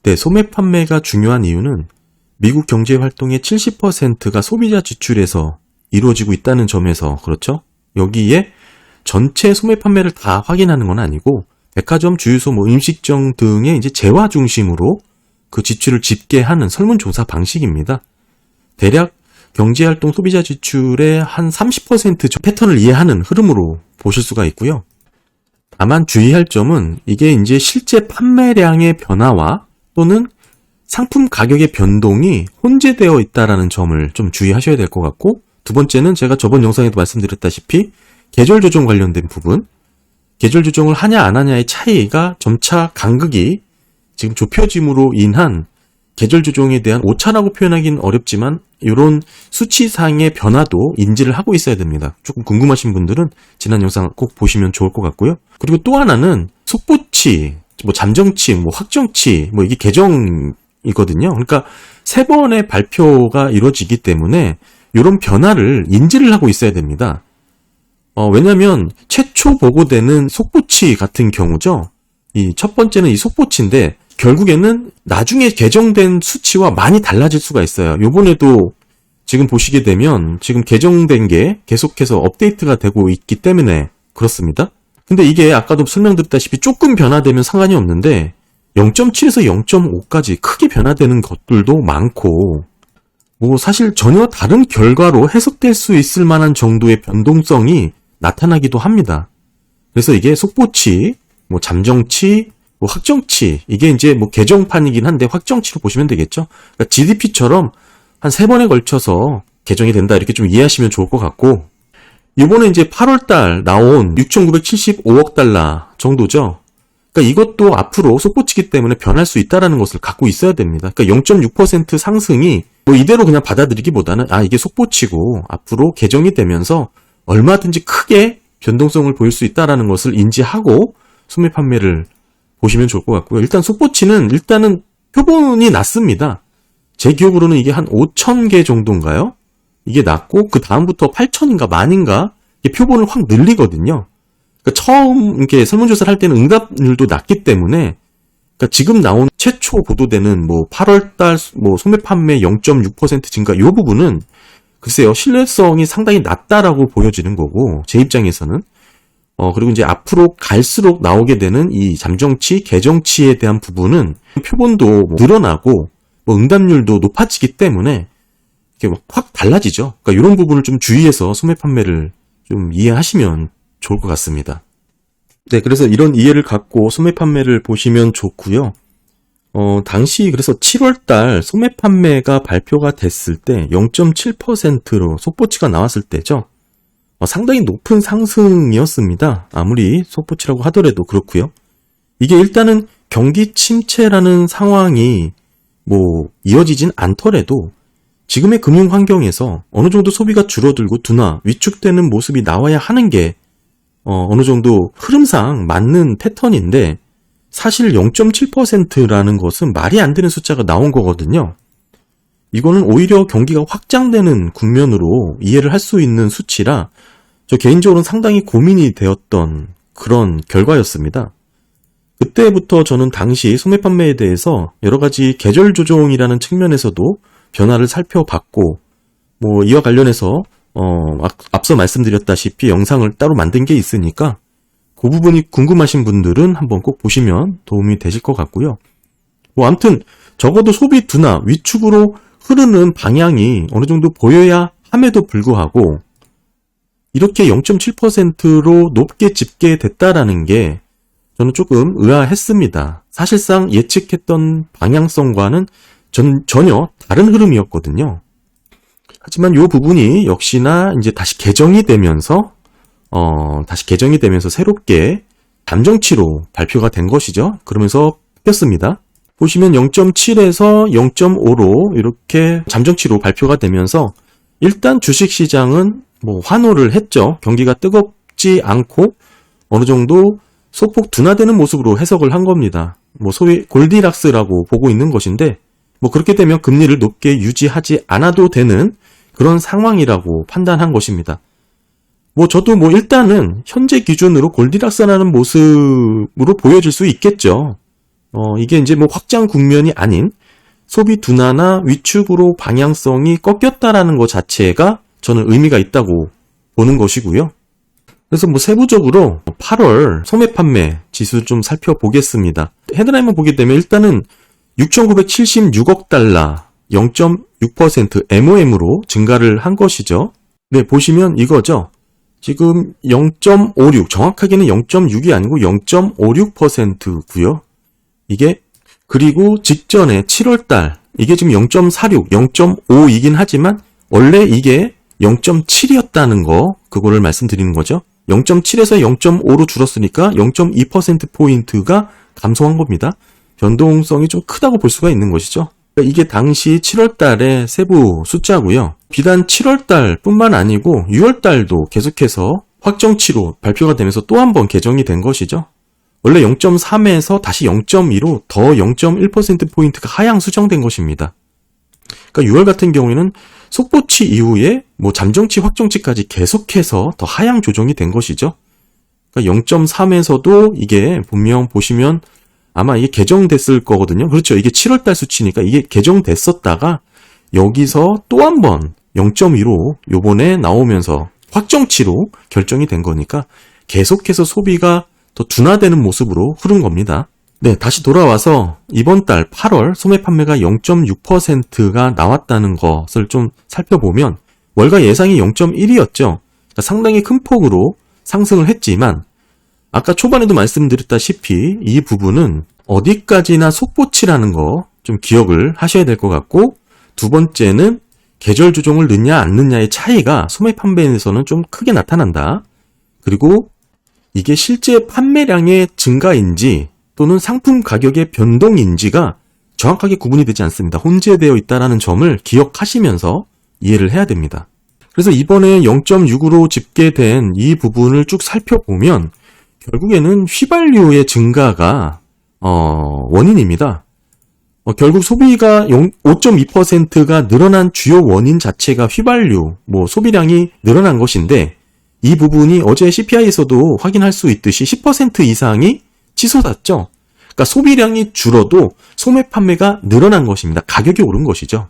네, 소매 판매가 중요한 이유는 미국 경제 활동의 70%가 소비자 지출에서 이루어지고 있다는 점에서 그렇죠. 여기에 전체 소매 판매를 다 확인하는 건 아니고 백화점, 주유소, 음식점 등의 이제 재화 중심으로 그 지출을 집계하는 설문조사 방식입니다. 대략 경제활동 소비자 지출의 한 30% 패턴을 이해하는 흐름으로 보실 수가 있고요. 다만 주의할 점은 이게 이제 실제 판매량의 변화와 또는 상품 가격의 변동이 혼재되어 있다는 점을 좀 주의하셔야 될 것 같고, 두 번째는 제가 저번 영상에도 말씀드렸다시피 계절 조정 관련된 부분, 계절 조정을 하냐 안 하냐의 차이가 점차 간극이 지금 좁혀짐으로 인한 계절 조정에 대한 오차라고 표현하기는 어렵지만 이런 수치상의 변화도 인지를 하고 있어야 됩니다. 조금 궁금하신 분들은 지난 영상 꼭 보시면 좋을 것 같고요. 그리고 또 하나는 속보치, 잠정치, 확정치, 이게 계정이거든요. 그러니까 3번의 발표가 이루어지기 때문에 이런 변화를 인지를 하고 있어야 됩니다. 왜냐면 최초 보고되는 속보치 같은 경우죠. 이 첫 번째는 이 속보치인데 결국에는 나중에 개정된 수치와 많이 달라질 수가 있어요. 요번에도 지금 보시게 되면 지금 개정된 게 계속해서 업데이트가 되고 있기 때문에 그렇습니다. 근데 이게 아까도 설명드렸다시피 조금 변화되면 상관이 없는데 0.7에서 0.5까지 크게 변화되는 것들도 많고 사실 전혀 다른 결과로 해석될 수 있을 만한 정도의 변동성이 나타나기도 합니다. 그래서 이게 속보치, 잠정치, 확정치, 이게 이제 개정판이긴 한데 확정치로 보시면 되겠죠. 그러니까 GDP처럼 한 3번에 걸쳐서 개정이 된다 이렇게 좀 이해하시면 좋을 것 같고, 이번에 이제 8월달 나온 6,975억 달러 정도죠. 그러니까 이것도 앞으로 속보치기 때문에 변할 수 있다는 것을 갖고 있어야 됩니다. 그러니까 0.6% 상승이 이대로 그냥 받아들이기보다는 이게 속보치고 앞으로 개정이 되면서 얼마든지 크게 변동성을 보일 수 있다는 것을 인지하고 소매 판매를 보시면 좋을 것 같고요. 일단 속보치는 일단은 표본이 낮습니다. 제 기억으로는 이게 한 5,000개 정도인가요? 이게 낮고 그 다음부터 8,000인가 만인가 표본을 확 늘리거든요. 그러니까 처음 이렇게 설문조사를 할 때는 응답률도 낮기 때문에 그러니까 지금 나온 최초 보도되는 8월달 소매 판매 0.6% 증가 이 부분은 글쎄요 신뢰성이 상당히 낮다라고 보여지는 거고 제 입장에서는 그리고 이제 앞으로 갈수록 나오게 되는 이 잠정치, 개정치에 대한 부분은 표본도 늘어나고 응답률도 높아지기 때문에 이렇게 확 달라지죠. 그러니까 이런 부분을 좀 주의해서 소매 판매를 좀 이해하시면 좋을 것 같습니다. 네, 그래서 이런 이해를 갖고 소매 판매를 보시면 좋고요. 당시 그래서 7월달 소매 판매가 발표가 됐을 때 0.7%로 속보치가 나왔을 때죠. 상당히 높은 상승이었습니다. 아무리 속보치라고 하더라도 그렇고요. 이게 일단은 경기 침체라는 상황이 이어지진 않더라도 지금의 금융 환경에서 어느 정도 소비가 줄어들고 둔화, 위축되는 모습이 나와야 하는 게 어느 정도 흐름상 맞는 패턴인데 사실 0.7%라는 것은 말이 안 되는 숫자가 나온 거거든요. 이거는 오히려 경기가 확장되는 국면으로 이해를 할 수 있는 수치라 저 개인적으로는 상당히 고민이 되었던 그런 결과였습니다. 그때부터 저는 당시 소매 판매에 대해서 여러 가지 계절 조정이라는 측면에서도 변화를 살펴봤고 이와 관련해서 앞서 말씀드렸다시피 영상을 따로 만든 게 있으니까 그 부분이 궁금하신 분들은 한번 꼭 보시면 도움이 되실 것 같고요. 아무튼 적어도 소비 둔화, 위축으로 흐르는 방향이 어느 정도 보여야 함에도 불구하고 이렇게 0.7%로 높게 집계됐다라는 게 저는 조금 의아했습니다. 사실상 예측했던 방향성과는 전혀 다른 흐름이었거든요. 하지만 이 부분이 역시나 이제 다시 개정이 되면서 새롭게 잠정치로 발표가 된 것이죠. 그러면서 바뀌었습니다. 보시면 0.7에서 0.5로 이렇게 잠정치로 발표가 되면서 일단 주식시장은 환호를 했죠. 경기가 뜨겁지 않고 어느 정도 소폭 둔화되는 모습으로 해석을 한 겁니다. 소위 골디락스라고 보고 있는 것인데 그렇게 되면 금리를 높게 유지하지 않아도 되는 그런 상황이라고 판단한 것입니다. 저도 일단은 현재 기준으로 골디락스라는 모습으로 보여질 수 있겠죠. 이게 이제 뭐 확장 국면이 아닌 소비 둔화나 위축으로 방향성이 꺾였다라는 것 자체가 저는 의미가 있다고 보는 것이고요. 그래서 뭐 세부적으로 8월 소매 판매 지수 좀 살펴보겠습니다. 헤드라인만 보게 되면 일단은 6,976억 달러 0.6% MOM으로 증가를 한 것이죠. 네, 보시면 이거죠. 지금 0.56, 정확하게는 0.6이 아니고 0.56%고요. 이게 그리고 직전에 7월달 이게 지금 0.46, 0.5이긴 하지만 원래 이게 0.7이었다는 거 그거를 말씀드리는 거죠. 0.7에서 0.5로 줄었으니까 0.2%포인트가 감소한 겁니다. 변동성이 좀 크다고 볼 수가 있는 것이죠. 그러니까 이게 당시 7월달의 세부 숫자고요. 비단 7월달 뿐만 아니고 6월달도 계속해서 확정치로 발표가 되면서 또 한 번 개정이 된 것이죠. 원래 0.3에서 다시 0.2로 더 0.1%포인트가 하향 수정된 것입니다. 그러니까 6월 같은 경우에는 속보치 이후에 뭐 잠정치, 확정치까지 계속해서 더 하향 조정이 된 것이죠. 그러니까 0.3에서도 이게 분명 보시면 아마 이게 개정됐을 거거든요. 그렇죠. 이게 7월달 수치니까 이게 개정됐었다가 여기서 또 한 번 0.2로 요번에 나오면서 확정치로 결정이 된 거니까 계속해서 소비가 더 둔화되는 모습으로 흐른 겁니다. 네, 다시 돌아와서 이번 달 8월 소매 판매가 0.6%가 나왔다는 것을 좀 살펴보면 월가 예상이 0.1이었죠. 그러니까 상당히 큰 폭으로 상승을 했지만 아까 초반에도 말씀드렸다시피 이 부분은 어디까지나 속보치라는 거 좀 기억을 하셔야 될 것 같고, 두 번째는 계절 조정을 넣냐 안 넣냐의 차이가 소매 판매에서는 좀 크게 나타난다. 그리고 이게 실제 판매량의 증가인지 또는 상품 가격의 변동인지가 정확하게 구분이 되지 않습니다. 혼재되어 있다는 점을 기억하시면서 이해를 해야 됩니다. 그래서 이번에 0.6으로 집계된 이 부분을 쭉 살펴보면 결국에는 휘발유의 증가가 원인입니다. 결국 소비가 5.2%가 늘어난 주요 원인 자체가 휘발유, 소비량이 늘어난 것인데, 이 부분이 어제 CPI에서도 확인할 수 있듯이 10% 이상이 치솟았죠. 그러니까 소비량이 줄어도 소매 판매가 늘어난 것입니다. 가격이 오른 것이죠.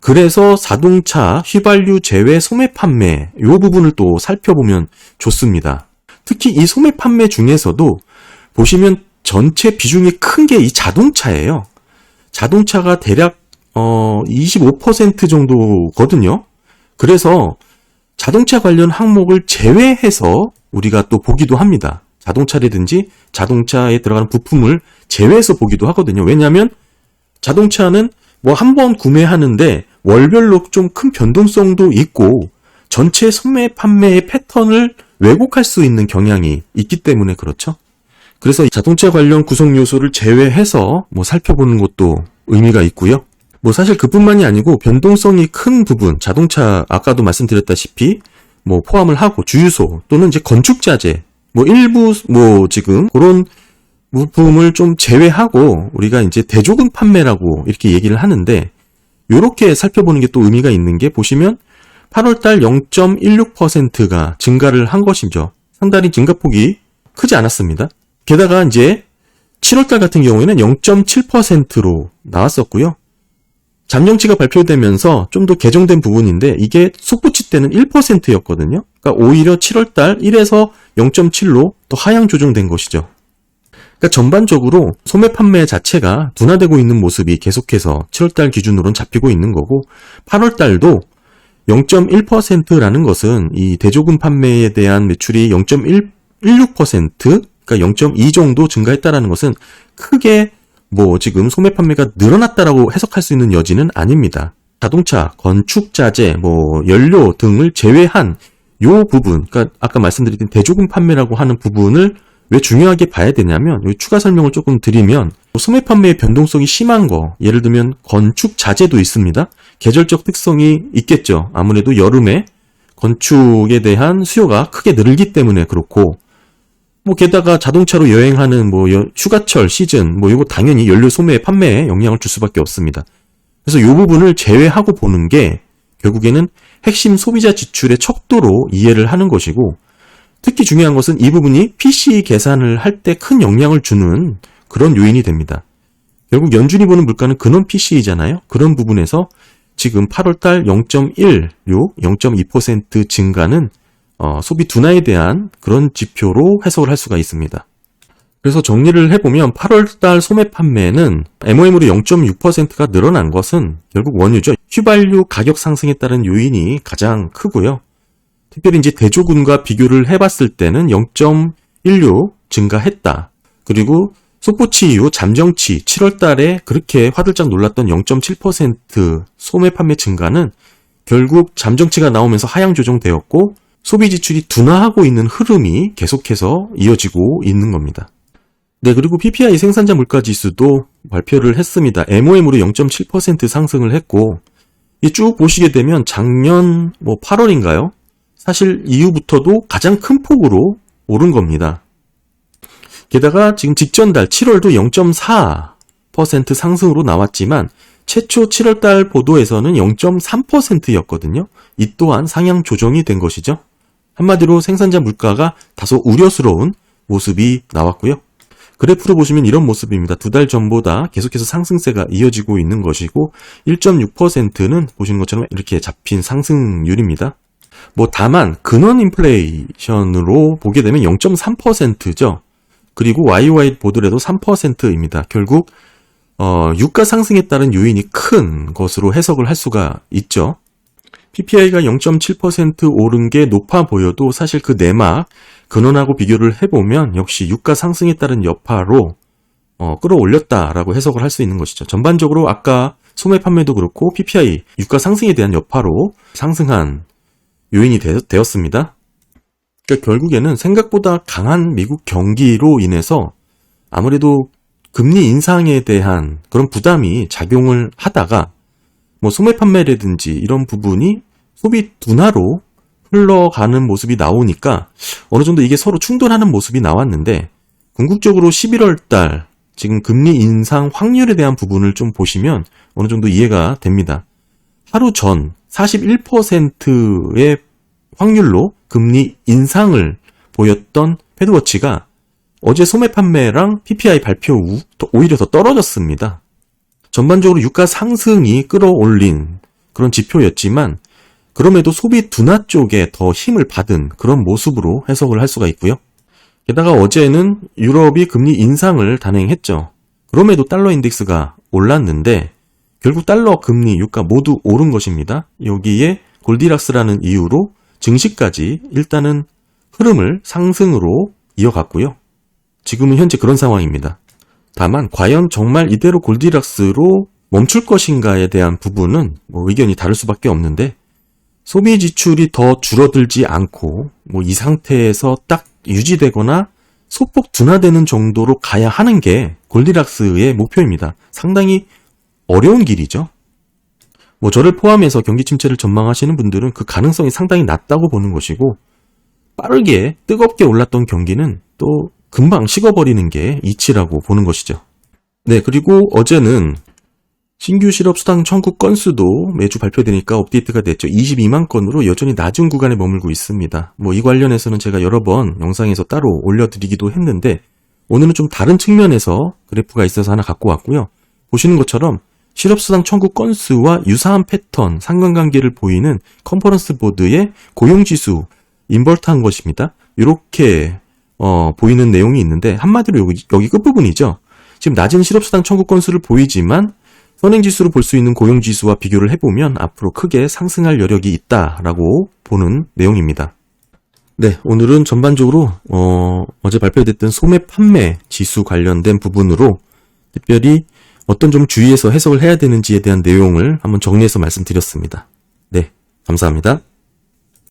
그래서 자동차, 휘발유 제외 소매 판매 이 부분을 또 살펴보면 좋습니다. 특히 이 소매 판매 중에서도 보시면 전체 비중이 큰 게 이 자동차예요. 자동차가 대략 25% 정도거든요. 그래서 자동차 관련 항목을 제외해서 우리가 또 보기도 합니다. 자동차라든지 자동차에 들어가는 부품을 제외해서 보기도 하거든요. 왜냐하면 자동차는 한 번 구매하는데 월별로 좀 큰 변동성도 있고 전체 소매 판매의 패턴을 왜곡할 수 있는 경향이 있기 때문에 그렇죠. 그래서 자동차 관련 구성 요소를 제외해서 살펴보는 것도 의미가 있고요. 사실 그뿐만이 아니고 변동성이 큰 부분, 자동차 아까도 말씀드렸다시피 포함을 하고 주유소 또는 이제 건축자재 일부 지금 그런 부품을 좀 제외하고 우리가 이제 대조금 판매라고 이렇게 얘기를 하는데, 요렇게 살펴보는 게 또 의미가 있는 게 보시면 8월달 0.16%가 증가를 한 것이죠. 상당히 증가폭이 크지 않았습니다. 게다가 이제 7월달 같은 경우에는 0.7%로 나왔었고요. 잠정치가 발표되면서 좀 더 개정된 부분인데 이게 속보치 때는 1%였거든요. 그러니까 오히려 7월달 1에서 0.7로 더 하향 조정된 것이죠. 그러니까 전반적으로 소매 판매 자체가 둔화되고 있는 모습이 계속해서 7월달 기준으로는 잡히고 있는 거고, 8월달도 0.1%라는 것은 이 대조금 판매에 대한 매출이 0.16%, 그러니까 0.2 정도 증가했다라는 것은 크게 지금 소매 판매가 늘어났다라고 해석할 수 있는 여지는 아닙니다. 자동차, 건축자재, 연료 등을 제외한 요 부분, 그러니까 아까 말씀드린 대조금 판매라고 하는 부분을 왜 중요하게 봐야 되냐면, 여기 추가 설명을 조금 드리면 소매 판매의 변동성이 심한 거, 예를 들면 건축자재도 있습니다. 계절적 특성이 있겠죠. 아무래도 여름에 건축에 대한 수요가 크게 늘기 때문에 그렇고, 게다가 자동차로 여행하는 휴가철 시즌 이거 당연히 연료 소매 판매에 영향을 줄 수밖에 없습니다. 그래서 이 부분을 제외하고 보는 게 결국에는 핵심 소비자 지출의 척도로 이해를 하는 것이고, 특히 중요한 것은 이 부분이 PC 계산을 할 때 큰 영향을 주는 그런 요인이 됩니다. 결국 연준이 보는 물가는 근원 PC이잖아요. 그런 부분에서 지금 8월달 0.16, 0.2% 증가는 소비 둔화에 대한 그런 지표로 해석을 할 수가 있습니다. 그래서 정리를 해보면 8월달 소매 판매는 MOM으로 0.6%가 늘어난 것은 결국 원유죠. 휘발유 가격 상승에 따른 요인이 가장 크고요. 특별히 이제 대조군과 비교를 해봤을 때는 0.16 증가했다. 그리고 속보치 이후 잠정치 7월달에 그렇게 화들짝 놀랐던 0.7% 소매 판매 증가는 결국 잠정치가 나오면서 하향 조정되었고 소비 지출이 둔화하고 있는 흐름이 계속해서 이어지고 있는 겁니다. 네, 그리고 PPI 생산자 물가지수도 발표를 했습니다. MOM으로 0.7% 상승을 했고 이 쭉 보시게 되면 작년 8월인가요? 사실 이후부터도 가장 큰 폭으로 오른 겁니다. 게다가 지금 직전 달 7월도 0.4% 상승으로 나왔지만 최초 7월달 보도에서는 0.3%였거든요. 이 또한 상향 조정이 된 것이죠. 한마디로 생산자 물가가 다소 우려스러운 모습이 나왔고요. 그래프로 보시면 이런 모습입니다. 두 달 전보다 계속해서 상승세가 이어지고 있는 것이고 1.6%는 보시는 것처럼 이렇게 잡힌 상승률입니다. 다만 근원 인플레이션으로 보게 되면 0.3%죠. 그리고 YY 보더라도 3%입니다. 결국 유가 상승에 따른 요인이 큰 것으로 해석을 할 수가 있죠. PPI가 0.7% 오른 게 높아 보여도 사실 그 내막 근원하고 비교를 해보면 역시 유가 상승에 따른 여파로 끌어올렸다라고 해석을 할 수 있는 것이죠. 전반적으로 아까 소매 판매도 그렇고 PPI 유가 상승에 대한 여파로 상승한 요인이 되었습니다. 그러니까 결국에는 생각보다 강한 미국 경기로 인해서 아무래도 금리 인상에 대한 그런 부담이 작용을 하다가 소매 판매라든지 이런 부분이 소비 둔화로 흘러가는 모습이 나오니까 어느 정도 이게 서로 충돌하는 모습이 나왔는데 궁극적으로 11월 달 지금 금리 인상 확률에 대한 부분을 좀 보시면 어느 정도 이해가 됩니다. 하루 전 41%의 확률로 금리 인상을 보였던 패드워치가 어제 소매 판매랑 PPI 발표 후 오히려 더 떨어졌습니다. 전반적으로 유가 상승이 끌어올린 그런 지표였지만 그럼에도 소비 둔화 쪽에 더 힘을 받은 그런 모습으로 해석을 할 수가 있고요. 게다가 어제는 유럽이 금리 인상을 단행했죠. 그럼에도 달러 인덱스가 올랐는데 결국 달러, 금리, 유가 모두 오른 것입니다. 여기에 골디락스라는 이유로 증시까지 일단은 흐름을 상승으로 이어갔고요. 지금은 현재 그런 상황입니다. 다만 과연 정말 이대로 골디락스로 멈출 것인가에 대한 부분은 의견이 다를 수밖에 없는데 소비 지출이 더 줄어들지 않고 이 상태에서 딱 유지되거나 소폭 둔화되는 정도로 가야 하는 게 골디락스의 목표입니다. 상당히 어려운 길이죠. 저를 포함해서 경기 침체를 전망하시는 분들은 그 가능성이 상당히 낮다고 보는 것이고 빠르게 뜨겁게 올랐던 경기는 또 금방 식어버리는 게 이치라고 보는 것이죠. 네, 그리고 어제는 신규 실업 수당 청구 건수도 매주 발표되니까 업데이트가 됐죠. 22만 건으로 여전히 낮은 구간에 머물고 있습니다. 이 관련해서는 제가 여러 번 영상에서 따로 올려드리기도 했는데 오늘은 좀 다른 측면에서 그래프가 있어서 하나 갖고 왔고요. 보시는 것처럼 실업수당 청구 건수와 유사한 패턴, 상관관계를 보이는 컨퍼런스 보드의 고용지수 인버트한 것입니다. 이렇게 보이는 내용이 있는데 한마디로 여기 끝부분이죠. 지금 낮은 실업수당 청구 건수를 보이지만 선행지수로 볼 수 있는 고용지수와 비교를 해보면 앞으로 크게 상승할 여력이 있다라고 보는 내용입니다. 네, 오늘은 전반적으로 어제 발표됐던 소매 판매 지수 관련된 부분으로 특별히 어떤 점 주의해서 해석을 해야 되는지에 대한 내용을 한번 정리해서 말씀드렸습니다. 네, 감사합니다.